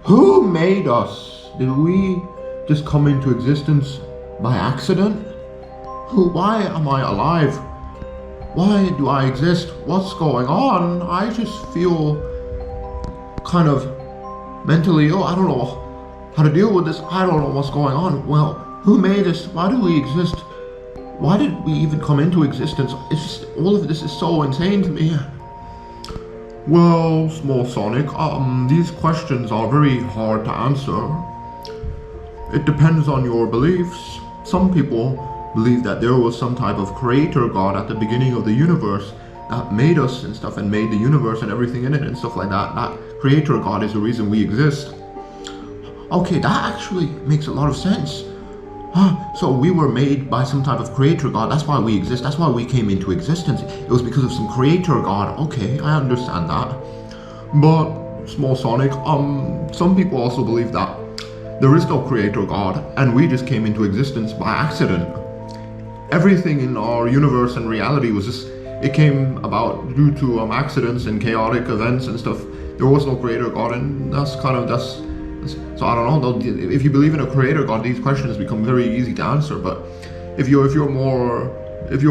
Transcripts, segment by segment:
Who made us? Did we just come into existence by accident? Why am I alive? Why do I exist? What's going on? I just feel kind of mentally ill. I don't know how to deal with this. I don't know what's going on. Well, who made us? Why do we exist? Why did we even come into existence? It's just, all of this is so insane to me. Well, Small Sonic, these questions are very hard to answer. It depends on your beliefs. Some people believe that there was some type of creator god at the beginning of the universe that made us and stuff, and made the universe and everything in it and stuff like that. That creator god is the reason we exist. Okay, that actually makes a lot of sense. So we were made by some type of creator god, that's why we exist, that's why we came into existence. It was because of some creator god. Okay, I understand that. But Small Sonic, some people also believe that there is no creator god and we just came into existence by accident. Everything in our universe and reality was just, it came about due to accidents and chaotic events and stuff. There was no creator god, and so I don't know, if you believe in a creator god, these questions become very easy to answer. But if you're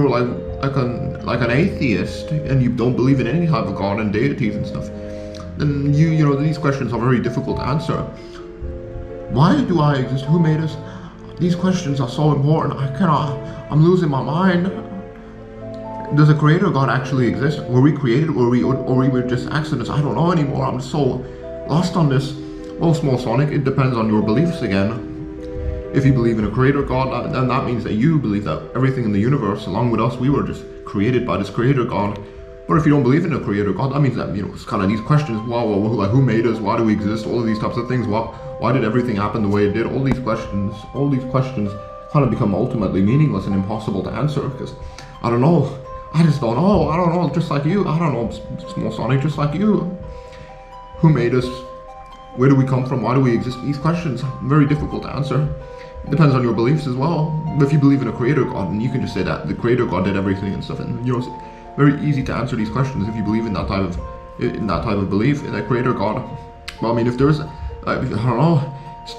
like an atheist and you don't believe in any type of god and deities and stuff, then you know these questions are very difficult to answer. Why do I exist? Who made us? These questions are so important. I'm losing my mind. Does a creator god actually exist? Were we created, or we were just accidents? I don't know anymore. I'm so lost on this. Well, Small Sonic, it depends on your beliefs again. If you believe in a creator god, then that means that you believe that everything in the universe, along with us, we were just created by this creator god. But if you don't believe in a creator god, that means that, you know, it's kind of these questions, like who made us, why do we exist, all of these types of things, why did everything happen the way it did, all these questions kind of become ultimately meaningless and impossible to answer, because I don't know, I don't know, just like you, I don't know, Small Sonic, just like you. Who made us? Where do we come from? Why do we exist? These questions are very difficult to answer. It depends on your beliefs as well. If you believe in a creator god, then you can just say that the creator god did everything and stuff, and you know, it's very easy to answer these questions if you believe in that type of belief in a creator god. Well, I mean, if there's, I don't know,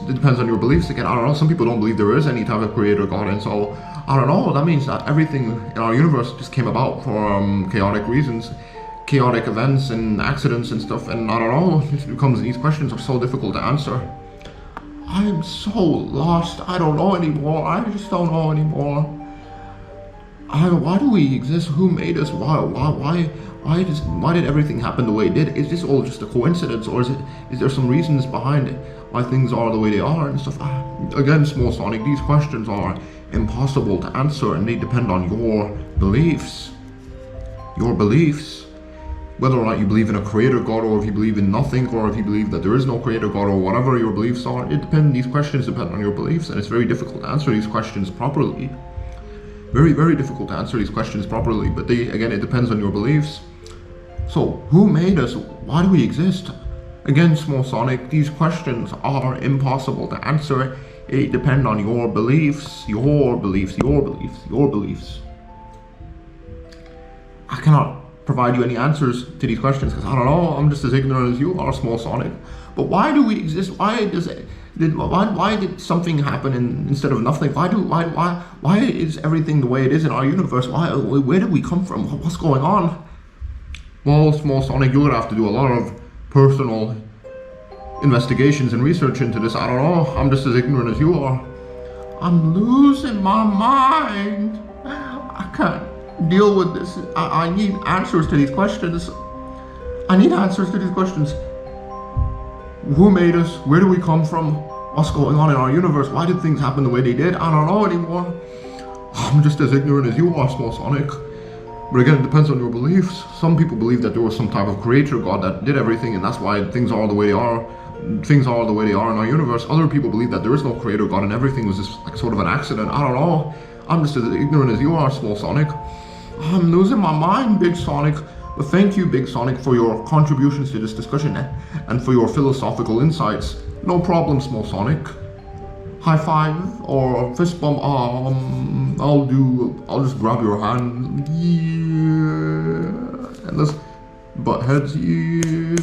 it depends on your beliefs again. I don't know. Some people don't believe there is any type of creator god, and so I don't know. That means that everything in our universe just came about for chaotic reasons. Chaotic events and accidents and stuff, and I don't know, it becomes, these questions are so difficult to answer. I'm so lost. I don't know anymore. I just don't know anymore. Why do we exist? Who made us? Why did everything happen the way it did? Is this all just a coincidence, or is there some reasons behind it why things are the way they are and stuff? Again, Small Sonic, these questions are impossible to answer, and they depend on your beliefs. Your beliefs. Whether or not you believe in a creator god, or if you believe in nothing, or if you believe that there is no creator god, or whatever your beliefs are, these questions depend on your beliefs, and it's very difficult to answer these questions properly. Very, very difficult to answer these questions properly, but again, it depends on your beliefs. So, who made us? Why do we exist? Again, Small Sonic, these questions are impossible to answer. They depend on your beliefs, your beliefs. I cannot provide you any answers to these questions, because I don't know, I'm just as ignorant as you are, Small Sonic. But why do we exist? Why did something happen instead of nothing? Why is everything the way it is in our universe? Where did we come from? What's going on? Well, Small Sonic, you're gonna have to do a lot of personal investigations and research into this. I don't know, I'm just as ignorant as you are. I'm losing my mind. I can't deal with this. I need answers to these questions. Who made us? Where do we come from? What's going on in our universe? Why did things happen the way they did? I don't know anymore. I'm just as ignorant as you are, Small Sonic. But again, it depends on your beliefs. Some people believe that there was some type of creator god that did everything, and that's why things are the way they are. Things are the way they are in our universe. Other people believe that there is no creator god and everything was just like sort of an accident. I don't know. I'm just as ignorant as you are, Small Sonic. I'm losing my mind, Big Sonic. But thank you, Big Sonic, for your contributions to this discussion and for your philosophical insights. No problem, Small Sonic. High five or fist bump. I'll just grab your hand. Yeah. And let's butt heads. Yeah.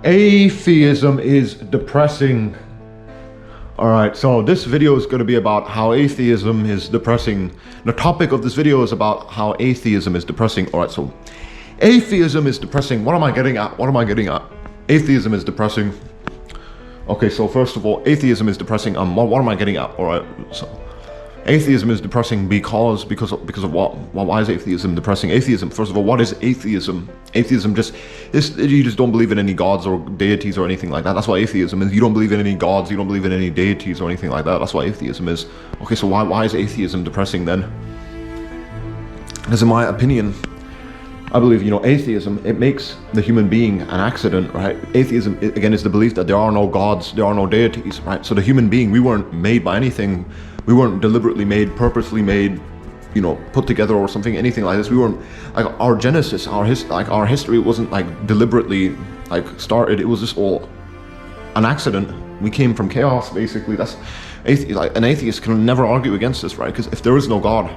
Atheism is depressing. Alright, so this video is going to be about how atheism is depressing. The topic of this video is about how atheism is depressing. Alright, so atheism is depressing. What am I getting at? What am I getting at? Atheism is depressing. Okay, so first of all, atheism is depressing. What am I getting at? Alright, so atheism is depressing because of what? Well, why is atheism depressing? Atheism, first of all, what is atheism? Atheism you just don't believe in any gods or deities or anything like that. That's what atheism is. You don't believe in any gods, you don't believe in any deities or anything like that. That's what atheism is. Okay, so why is atheism depressing then? Because in my opinion, I believe, atheism, it makes the human being an accident, right? Atheism, again, is the belief that there are no gods, there are no deities, right? So the human being, we weren't made by anything. We weren't deliberately made, purposely made, put together or something, anything like this. We weren't, like, our genesis, our history wasn't, like, deliberately, like, started. It was just all an accident. We came from chaos, basically. That's, an atheist can never argue against this, right? Because if there is no God,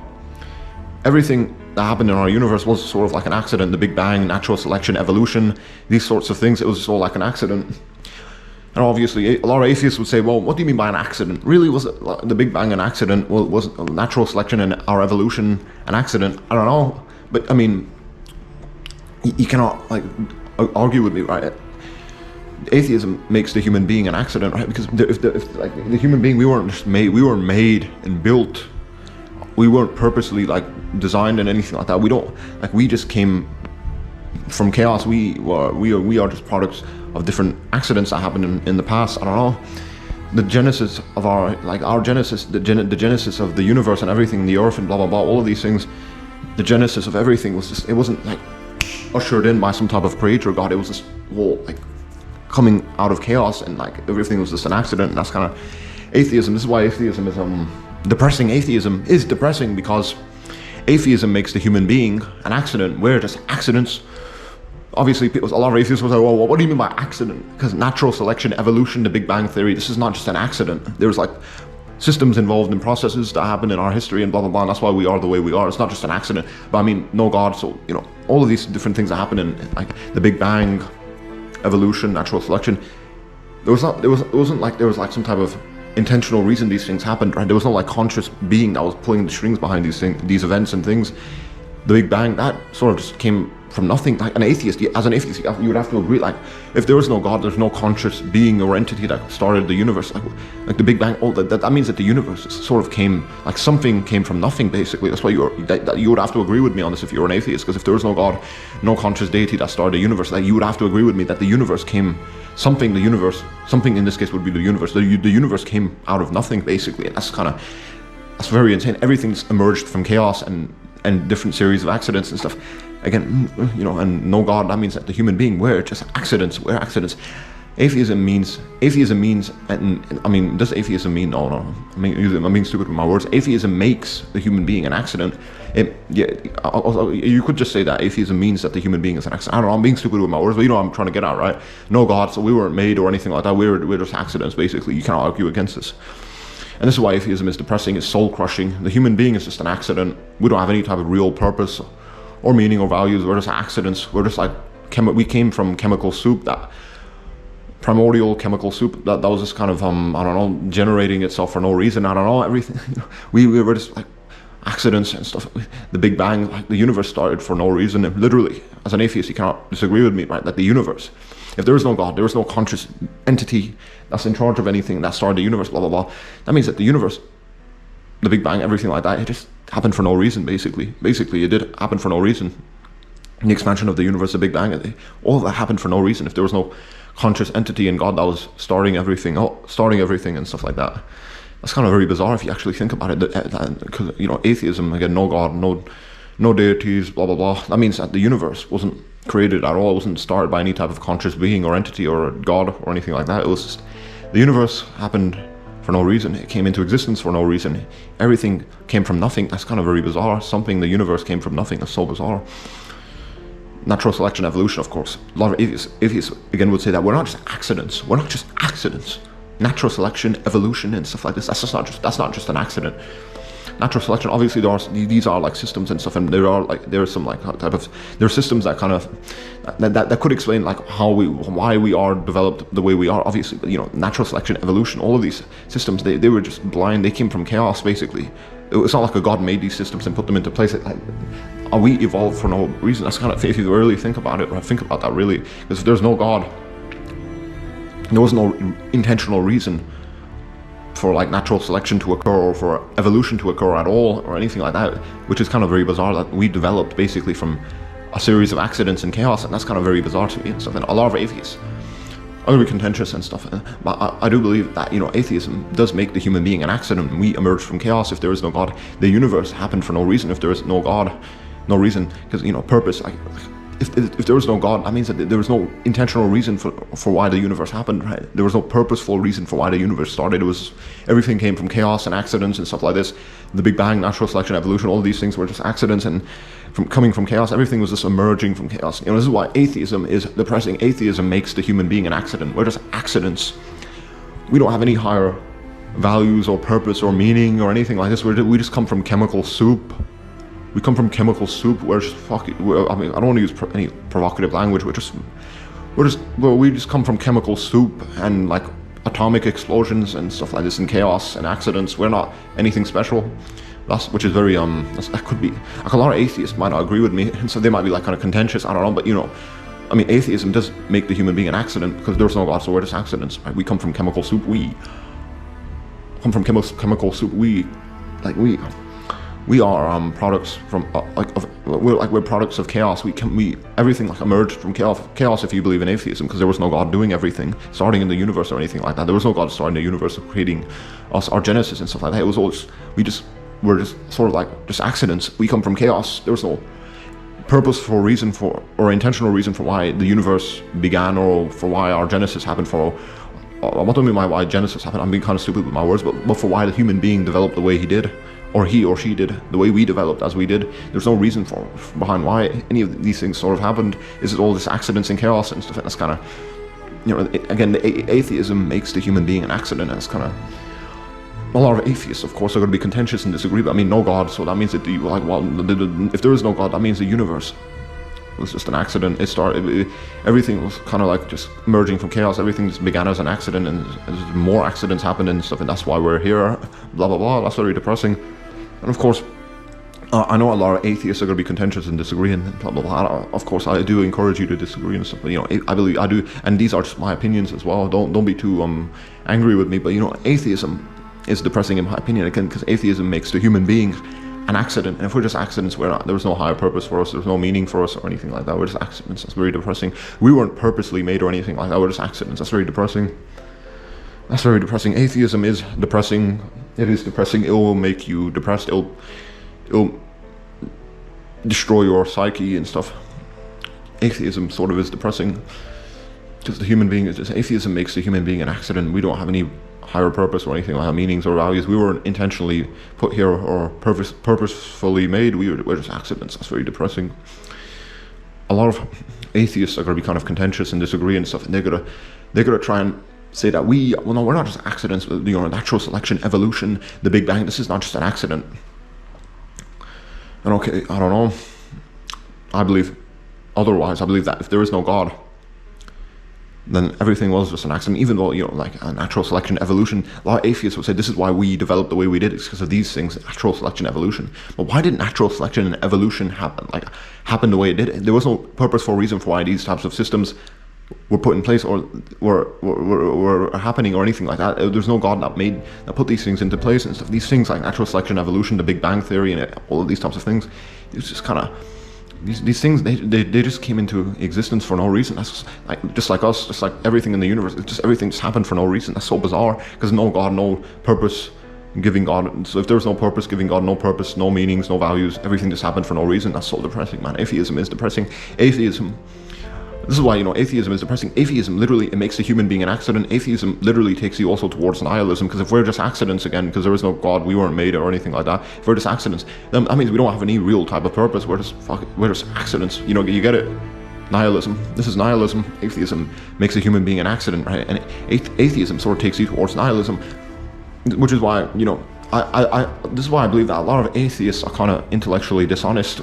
everything that happened in our universe was sort of like an accident. The Big Bang, natural selection, evolution, these sorts of things, it was just all like an accident. And obviously, a lot of atheists would say, well, what do you mean by an accident? Really, was the Big Bang an accident? Well, was natural selection and our evolution an accident? I don't know. But, I mean, you cannot, like, argue with me, right? Atheism makes the human being an accident, right? Because if the human being, we weren't made and built. We weren't purposely, like, designed and anything like that. We just came from chaos. We are just products of different accidents that happened in the past. I don't know. The genesis of our genesis, the genesis of the universe and everything, the earth and blah blah blah, all of these things, the genesis of everything was just, it wasn't like ushered in by some type of creator god. It was just all like coming out of chaos, and like everything was just an accident. And that's kind of atheism. This is why atheism is depressing. Atheism is depressing because atheism makes the human being an accident. We're just accidents. Obviously, a lot of atheists will say, well, what do you mean by accident? Because natural selection, evolution, the Big Bang Theory, this is not just an accident. There's like systems involved in processes that happen in our history and blah, blah, blah, and that's why we are the way we are. It's not just an accident. But I mean, no God, so, all of these different things that happen in like the Big Bang, evolution, natural selection, it wasn't like there was like some type of intentional reason these things happened, right? There was no like conscious being that was pulling the strings behind these events and things. The Big Bang, that sort of just came from nothing. Like as an atheist, you would have to agree, like, if there is no God, there's no conscious being or entity that started the universe. Like the Big Bang, that means that the universe sort of came, like something came from nothing, basically. That's why you would have to agree with me on this if you're an atheist, because if there is no God, no conscious deity that started the universe, you would have to agree with me that the universe came, something in this case would be the universe. The universe came out of nothing, basically, and that's very insane. Everything's emerged from chaos and different series of accidents and stuff. Again, and no God, that means that the human being, we're just accidents. We're accidents. Atheism means, and I mean, does atheism mean, no, I'm being stupid with my words. Atheism makes the human being an accident. You could just say that atheism means that the human being is an accident. I don't know, I'm being stupid with my words, but I'm trying to get out, right? No God, so we weren't made or anything like that. We're just accidents, basically. You cannot argue against this. And this is why atheism is depressing, it's soul crushing. The human being is just an accident. We don't have any type of real purpose or meaning or values. We're just accidents. We're just like, we came from chemical soup, that primordial chemical soup that was just kind of, I don't know, generating itself for no reason. I don't know, everything. We were just like accidents and stuff. The Big Bang, like the universe started for no reason. And literally, as an atheist, you cannot disagree with me, right? That the universe, if there is no God, there is no conscious entity that's in charge of anything that started the universe, blah, blah, blah. That means that the universe, the Big Bang, everything like that, it just happened for no reason, basically. Basically, it did happen for no reason. The expansion of the universe, the Big Bang, all of that happened for no reason. If there was no conscious entity in God that was starting everything and stuff like that. That's kind of very bizarre if you actually think about it. Because, atheism, again, no God, no deities, blah, blah, blah. That means that the universe wasn't created at all. It wasn't started by any type of conscious being or entity or God or anything like that. It was just, the universe happened for no reason. It came into existence for no reason. Everything came from nothing. That's kind of very bizarre. The universe came from nothing. That's so bizarre. Natural selection, evolution, of course. A lot of atheists again would say that we're not just accidents. We're not just accidents. Natural selection, evolution, and stuff like this. That's not just an accident. natural selection, obviously these are like systems and stuff, and there's some like type of, there are systems that kind of that could explain like why we are developed the way we are. Obviously, you know, natural selection, evolution, all of these systems, they were just blind. They came from chaos, basically. It's not like a god made these systems and put them into place. We evolved for no reason. That's kind of, if you really think about it, or think about that really, because if there's no god, there was no intentional reason for like natural selection to occur, or for evolution to occur at all, or anything like that, which is kind of very bizarre, that we developed basically from a series of accidents and chaos, and that's kind of very bizarre to me and stuff. And a lot of atheists are going to be contentious and stuff, but I do believe that, you know, atheism does make the human being an accident. We emerged from chaos. If there is no god, the universe happened for no reason. If there is no god, no reason, because, you know, purpose, like, if there was no God, that means that there was no intentional reason for why the universe happened, right? There was no purposeful reason for why the universe started. It was, everything came from chaos and accidents and stuff like this. The Big Bang, natural selection, evolution, all of these things were just accidents, and coming from chaos, everything was just emerging from chaos. You know, this is why atheism is depressing. Atheism makes the human being an accident. We're just accidents. We don't have any higher values or purpose or meaning or anything like this. We just come from chemical soup. We come from chemical soup. We're just fucking. I mean, I don't want to use any provocative language. We just come from chemical soup and like atomic explosions and stuff like this, and chaos and accidents. We're not anything special. Which is very that could be like, a lot of atheists might not agree with me, and so they might be like kind of contentious. I don't know, but you know, I mean, atheism does make the human being an accident, because there's no God, so we're just accidents. Right? We come from chemical soup. We come from chemical soup. We are products from we're products of chaos. Everything like emerged from chaos if you believe in atheism, because there was no God doing everything, starting in the universe or anything like that. There was no God starting the universe, creating us, our genesis and stuff like that. It was all we're just sort of like just accidents. We come from chaos. There was no purposeful reason for, or intentional reason for why the universe began, or for why our genesis happened. What do I mean by why Genesis happened? I'm being kind of stupid with my words, but for why the human being developed the way he did, or he or she did, the way we developed as we did. There's no reason behind why any of these things sort of happened. Is it all this accidents and chaos and stuff? And that's kind of, you know, again, atheism makes the human being an accident, and it's kind of, a lot of atheists, of course, are going to be contentious and disagree. But I mean, no God, so that means that if there is no God, that means the universe was just an accident. Everything was kind of like just emerging from chaos. Everything just began as an accident, and more accidents happened and stuff, and that's why we're here. Blah blah blah. That's very depressing. And of course, I know a lot of atheists are going to be contentious and disagree and blah blah blah. Of course, I do encourage you to disagree and stuff. But you know, I do, and these are just my opinions as well. Don't be too angry with me. But you know, atheism is depressing in my opinion, again, because atheism makes the human being an accident, and if we're just accidents, there's no higher purpose for us, there's no meaning for us or anything like that. We're just accidents. That's very depressing. We weren't purposely made or anything like that. We're just accidents. That's very depressing. That's very depressing. Atheism is depressing. It is depressing. It will make you depressed. It'll destroy your psyche and stuff. Atheism sort of is depressing, because the human being is just, atheism makes the human being an accident. We don't have any higher purpose or anything like that, meanings or values. We weren't intentionally put here or purposefully made. We're just accidents. That's very depressing. A lot of atheists are going to be kind of contentious and disagree and stuff, and they're gonna try and say that no, we're not just accidents. You know, natural selection, evolution, the Big Bang. This is not just an accident. And okay, I don't know. I believe otherwise. I believe that if there is no God, then everything was just an accident, even though, you know, like natural selection, evolution, a lot of atheists would say this is why we developed the way we did. It's because of these things, natural selection, evolution. But why did natural selection and evolution happen the way it did? There was no purposeful reason for why these types of systems were put in place, or were happening, or anything like that. There's no God that put these things into place and stuff. These things like natural selection, evolution, the Big Bang Theory, and all of these types of things, it's just kind of, these things, they just came into existence for no reason. That's just like us, just like everything in the universe. Everything just happened for no reason. That's so bizarre, because no God, no purpose giving God. So if there's no purpose giving God, no purpose, no meanings, no values, everything just happened for no reason. That's so depressing, man. Atheism is depressing. This is why, you know, atheism is depressing. Atheism literally, it makes the human being an accident. Atheism literally takes you also towards nihilism, because if we're just accidents, again, because there is no God, we weren't made or anything like that, if we're just accidents, then that means we don't have any real type of purpose. We're just accidents. You know, you get it? Nihilism. This is nihilism. Atheism makes a human being an accident, right? And atheism sort of takes you towards nihilism, which is why, you know, this is why I believe that a lot of atheists are kind of intellectually dishonest,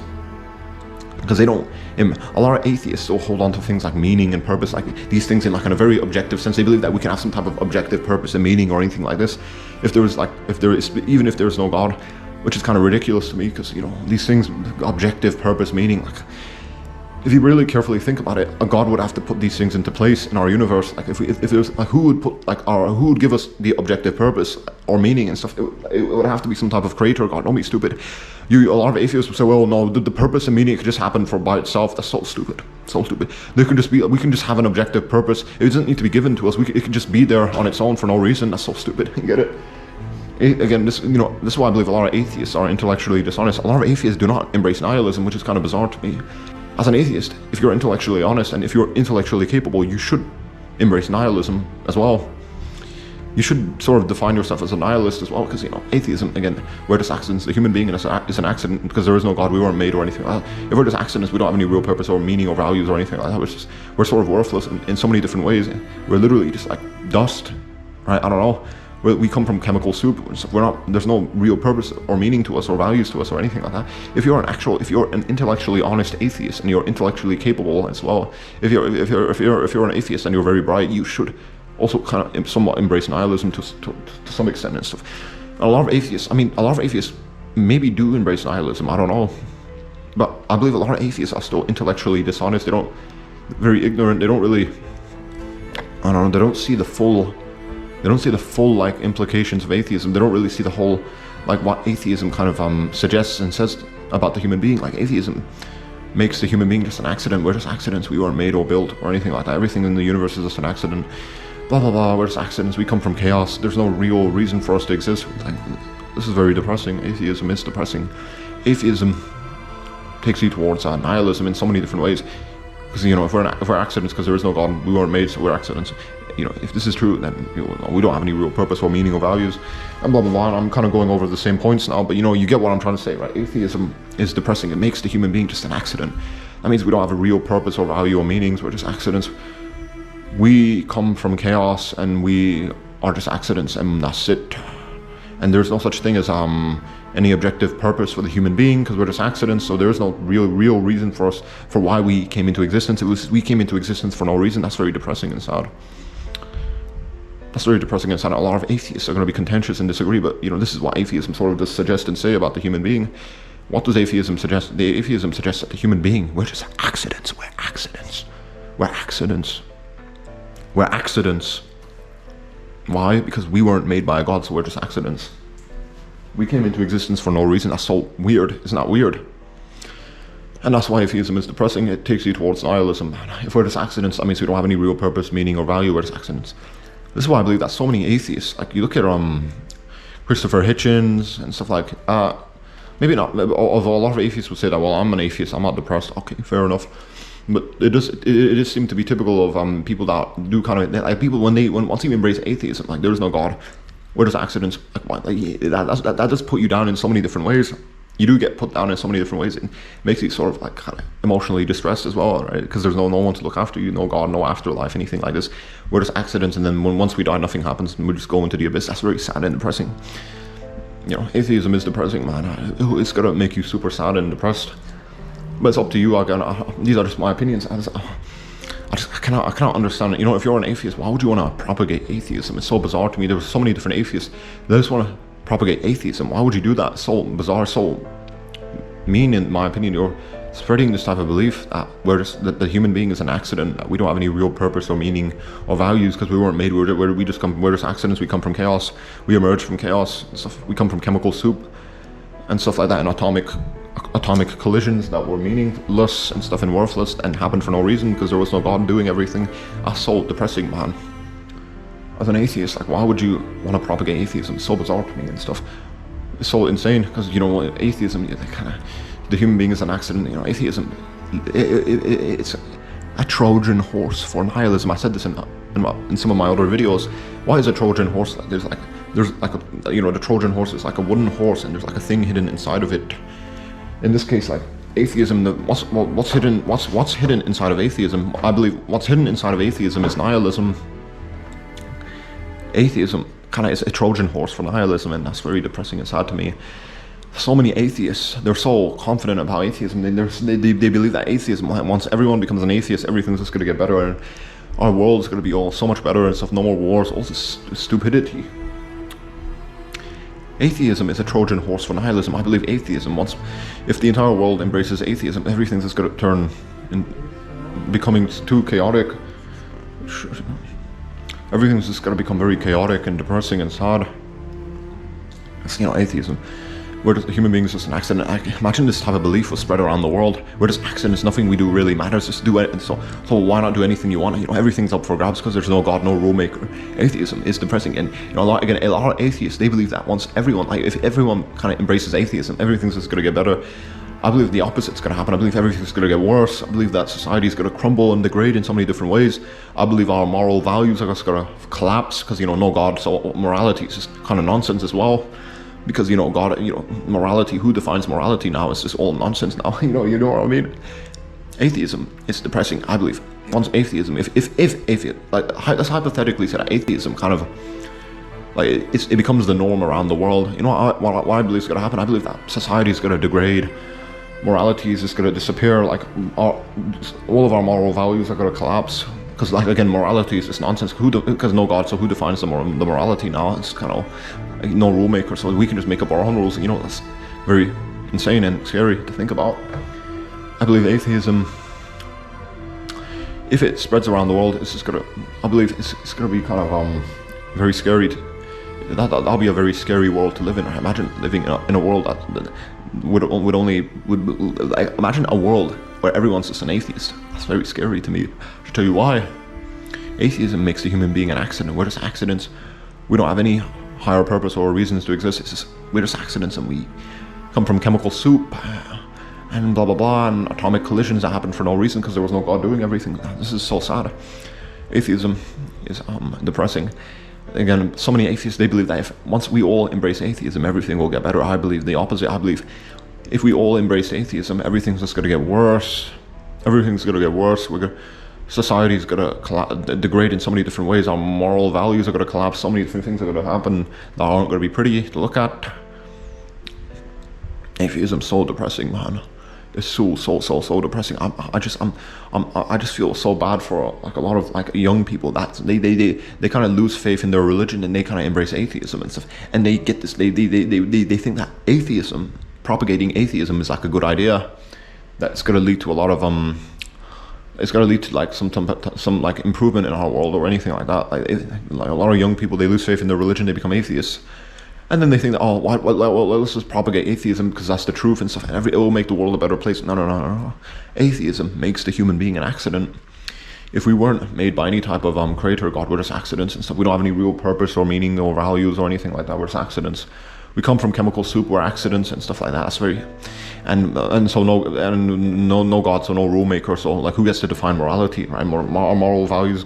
because they don't, a lot of atheists still hold on to things like meaning and purpose, like these things in like in a very objective sense. They believe that we can have some type of objective purpose and meaning or anything like this, even if there is no God, which is kind of ridiculous to me, because these things, objective purpose, meaning, like if you really carefully think about it, a God would have to put these things into place in our universe. Like if there's like who would give us the objective purpose or meaning and stuff? It would have to be some type of creator God. Don't be stupid. A lot of atheists would say, well, no, the purpose and meaning could just happen by itself. That's so stupid. So stupid. We can just have an objective purpose. It doesn't need to be given to us. It can just be there on its own for no reason. That's so stupid. Get it? Again, this is why I believe a lot of atheists are intellectually dishonest. A lot of atheists do not embrace nihilism, which is kind of bizarre to me. As an atheist, if you're intellectually honest and if you're intellectually capable, you should embrace nihilism as well. You should sort of define yourself as a nihilist as well, because atheism, again, we're just accidents. The human being is an accident, because there is no God. We weren't made or anything like that. If we're just accidents, we don't have any real purpose or meaning or values or anything like that. We're sort of worthless in so many different ways. We're literally just like dust, right? I don't know. We come from chemical soup. There's no real purpose or meaning to us or values to us or anything like that. If you're an intellectually honest atheist and you're intellectually capable as well, if you're an atheist and you're very bright, you should also kind of somewhat embrace nihilism to some extent and stuff. A lot of atheists maybe do embrace nihilism. I don't know, but I believe a lot of atheists are still intellectually dishonest. Very ignorant. They don't really, I don't know. They don't see the full. They don't see the full like implications of atheism. They don't really see the whole, like what atheism kind of suggests and says about the human being. Like atheism makes the human being just an accident. We're just accidents. We weren't made or built or anything like that. Everything in the universe is just an accident. Blah blah blah. We're just accidents. We come from chaos. There's no real reason for us to exist. Like, this is very depressing. Atheism is depressing. Atheism takes you towards nihilism in so many different ways. Because if we're accidents because there is no God, we weren't made, so we're accidents. If this is true, then we don't have any real purpose or meaning or values, and blah blah blah. And I'm kind of going over the same points now, but you get what I'm trying to say, right? Atheism is depressing. It makes the human being just an accident. That means we don't have a real purpose or value or meanings. We're just accidents. We come from chaos, and we are just accidents, and that's it. And there's no such thing as any objective purpose for the human being, because we're just accidents. So there is no real reason for why we came into existence. We came into existence for no reason. That's very depressing and sad. That's very depressing and sad. A lot of atheists are going to be contentious and disagree, but this is what atheism sort of does suggest and say about the human being. What does atheism suggest? The atheism suggests that the human being, we're just accidents. We're accidents. We're accidents. We're accidents. Why? Because we weren't made by a God, so we're just accidents. We came into existence for no reason. That's so weird. Isn't that weird? And that's why atheism is depressing. It takes you towards nihilism. If we're just accidents, that means we don't have any real purpose, meaning, or value. We're just accidents. This is why I believe that so many atheists, like you look at Christopher Hitchens and stuff like, maybe not, although a lot of atheists would say that, well, I'm an atheist, I'm not depressed. Okay, fair enough. But it does seem to be typical of people that do kind of, like people once you embrace atheism, like there is no God, we're just accidents. That does put you down in so many different ways. You do get put down in so many different ways. It makes you sort of like kind of emotionally distressed as well, right? Because there's no one to look after you, no God, no afterlife, anything like this. We're just accidents, and then once we die, nothing happens, and we just go into the abyss. That's very sad and depressing. Atheism is depressing, man. It's gonna make you super sad and depressed. But it's up to you. Again, these are just my opinions. I cannot understand it. If you're an atheist, why would you want to propagate atheism? It's so bizarre to me. There's so many different atheists. They just want to propagate atheism. Why would you do that? It's so bizarre, so mean, in my opinion. You're spreading this type of belief that that the human being is an accident, that we don't have any real purpose or meaning or values because we weren't made. We're just accidents. We come from chaos. We emerge from chaos and stuff. We come from chemical soup and stuff like that, and atomic collisions that were meaningless and stuff and worthless and happened for no reason because there was no God doing everything. That's so depressing, man. As an atheist, like, why would you want to propagate atheism? It's so bizarre to me and stuff. It's so insane because atheism, the human being is an accident. Atheism, it's a Trojan horse for nihilism. I said this in some of my other videos. Why is a Trojan horse? There's the Trojan horse is like a wooden horse, and there's like a thing hidden inside of it. In this case, like atheism, what's hidden inside of atheism? I believe what's hidden inside of atheism is nihilism. Atheism kind of is a Trojan horse for nihilism, and that's very depressing and sad to me. So many atheists, they're so confident about atheism. They believe that atheism, once everyone becomes an atheist, everything's just going to get better, and our world's going to be all so much better and stuff. No more wars, all this stupidity. Atheism is a Trojan horse for nihilism. I believe atheism, if the entire world embraces atheism, everything's just going to turn in becoming too chaotic. Everything's just going to become very chaotic and depressing and sad. It's, atheism. We're just, human beings just an accident. Imagine this type of belief was spread around the world. We're just accidents. Nothing we do really matters. Just do it. So why not do anything you want? Everything's up for grabs because there's no God, no rule maker. Atheism is depressing, and a lot of atheists, they believe that once everyone, if everyone kind of embraces atheism, everything's just going to get better. I believe the opposite's going to happen. I believe everything's going to get worse. I believe that society's going to crumble and degrade in so many different ways. I believe our moral values are just going to collapse because, no God, so morality is just kind of nonsense as well. Because, God, morality, who defines morality now? It's just all nonsense now, you know what I mean? Atheism, it's depressing, I believe. Once atheism, if atheism, let's hypothetically say that atheism kind of, it becomes the norm around the world. What I believe is going to happen? I believe that society is going to degrade. Morality is just going to disappear, all of our moral values are going to collapse. Because, again, morality is just nonsense. Because no God, so who defines the morality now? It's kind of no rule maker, so we can just make up our own rules. That's very insane and scary to think about. I believe atheism, if it spreads around the world, I believe it's gonna be kind of very scary. That'll be a very scary world to live in. I imagine living in a world that would imagine a world where everyone's just an atheist. That's very scary to me. To tell you why. Atheism makes the human being an accident. We're just accidents. We don't have any higher purpose or reasons to exist. We're just accidents, and we come from chemical soup and blah blah blah, and atomic collisions that happen for no reason because there was no God doing everything. This is so sad. Atheism is depressing. Again, so many atheists, they believe that once we all embrace atheism, everything will get better. I believe the opposite. I believe if we all embrace atheism, everything's just going to get worse. Everything's going to get worse. Society's going to degrade in so many different ways. Our moral values are going to collapse. So many different things are going to happen that aren't going to be pretty to look at. Atheism's so depressing, man. It's so depressing. I just feel so bad for a lot of young people that they kind of lose faith in their religion and they kind of embrace atheism and stuff. And they get this. They think that propagating atheism is a good idea. That's going to lead to a lot of it's going to lead to some improvement in our world or anything like that. A lot of young people, they lose faith in their religion, they become atheists, and then they think that let's just propagate atheism because that's the truth and stuff, and it will make the world a better place. No. Atheism makes the human being an accident. If we weren't made by any type of creator God, we're just accidents and stuff. We don't have any real purpose or meaning or values or anything like that. We're just accidents. We come from chemical soup, we're accidents and stuff like that. That's very, and so no God, so no rule maker. So who gets to define morality, right? Moral values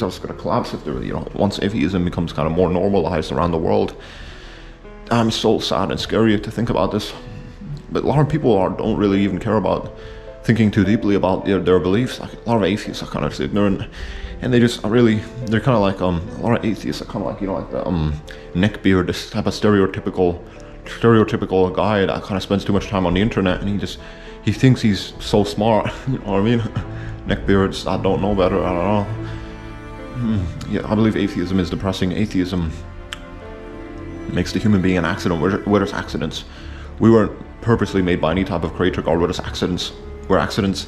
are just going to collapse if they're, once atheism becomes kind of more normalized around the world. I'm so sad and scary to think about this, but a lot of people don't really even care about thinking too deeply about their beliefs. A lot of atheists are kind of ignorant. And they're kind of like, a lot of atheists are kind of like, the neckbeard, this type of stereotypical guy that kind of spends too much time on the internet, and he thinks he's so smart, you know what I mean? Neckbeards that don't know better, I don't know. Yeah, I believe atheism is depressing. Atheism makes the human being an accident. We're just accidents. We weren't purposely made by any type of creator God. We're just accidents. We're accidents.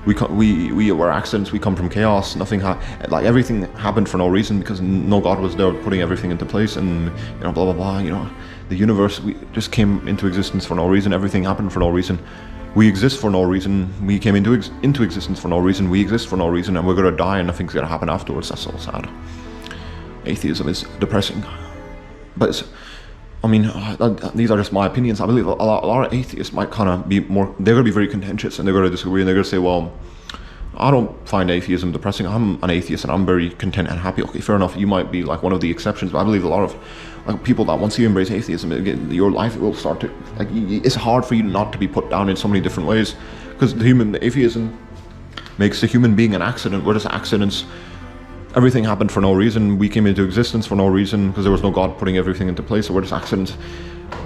We were accidents. We come from chaos. Nothing everything happened for no reason because no God was there putting everything into place, and blah blah blah. The universe, we just came into existence for no reason. Everything happened for no reason. We exist for no reason. We came into existence for no reason. We exist for no reason, and we're gonna die, and nothing's gonna happen afterwards. That's so sad. Atheism is depressing, but these are just my opinions. I believe a lot of atheists might kind of be more, they're going to be very contentious, and they're going to disagree, and they're going to say, well, I don't find atheism depressing. I'm an atheist, and I'm very content and happy. Okay, fair enough. You might be one of the exceptions, but I believe a lot of people that once you embrace atheism, your life will start to, it's hard for you not to be put down in so many different ways, because atheism makes the human being an accident. We're just accidents. everything happened for no reason. We came into existence for no reason because there was no God putting everything into place. So we're just accidents.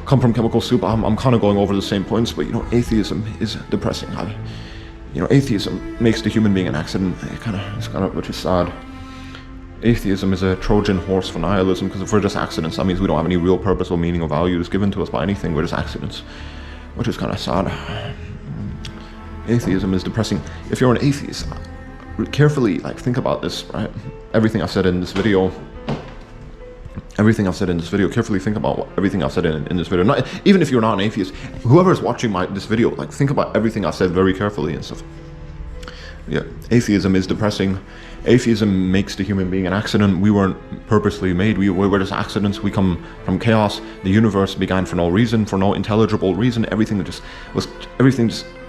Come from chemical soup. I'm kind of going over the same points, but atheism is depressing. Atheism makes the human being an accident. Which is sad. Atheism is a Trojan horse for nihilism, because if we're just accidents, that means we don't have any real purpose or meaning or values given to us by anything. We're just accidents, which is kind of sad. Atheism is depressing. If you're an atheist, carefully think about this, right? Everything I've said in this video. Carefully think about everything I've said in this video. Not even if you're not an atheist, whoever's watching this video, think about everything I've said very carefully and stuff. Yeah, atheism is depressing. Atheism makes the human being an accident. We weren't purposely made. We were just accidents. We come from chaos. The universe began for no reason, for no intelligible reason. Everything just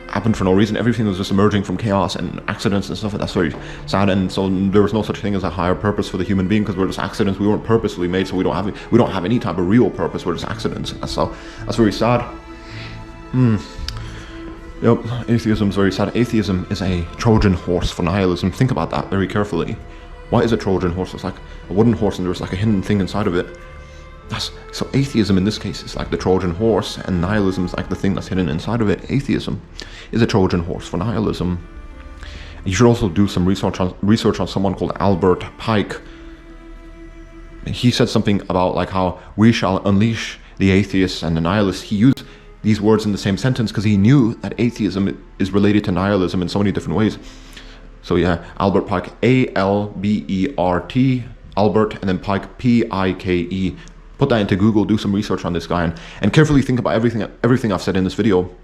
happened for no reason. Everything was just emerging from chaos and accidents and stuff. That's very sad. And so there was no such thing as a higher purpose for the human being, because we're just accidents. We weren't purposely made, so we don't have any type of real purpose. We're just accidents. That's very sad. Yep, atheism is very sad. Atheism is a Trojan horse for nihilism. Think about that very carefully. Why is a Trojan horse? It's like a wooden horse and there's a hidden thing inside of it. So atheism in this case is like the Trojan horse, and nihilism is like the thing that's hidden inside of it. Atheism is a Trojan horse for nihilism. You should also do some research on someone called Albert Pike. He said something about how we shall unleash the atheists and the nihilists. He used these words in the same sentence because he knew that atheism is related to nihilism in so many different ways. So yeah, Albert Pike, A-L-B-E-R-T, Albert, and then Pike, P-I-K-E. Put that into Google, do some research on this guy, and carefully think about everything I've said in this video.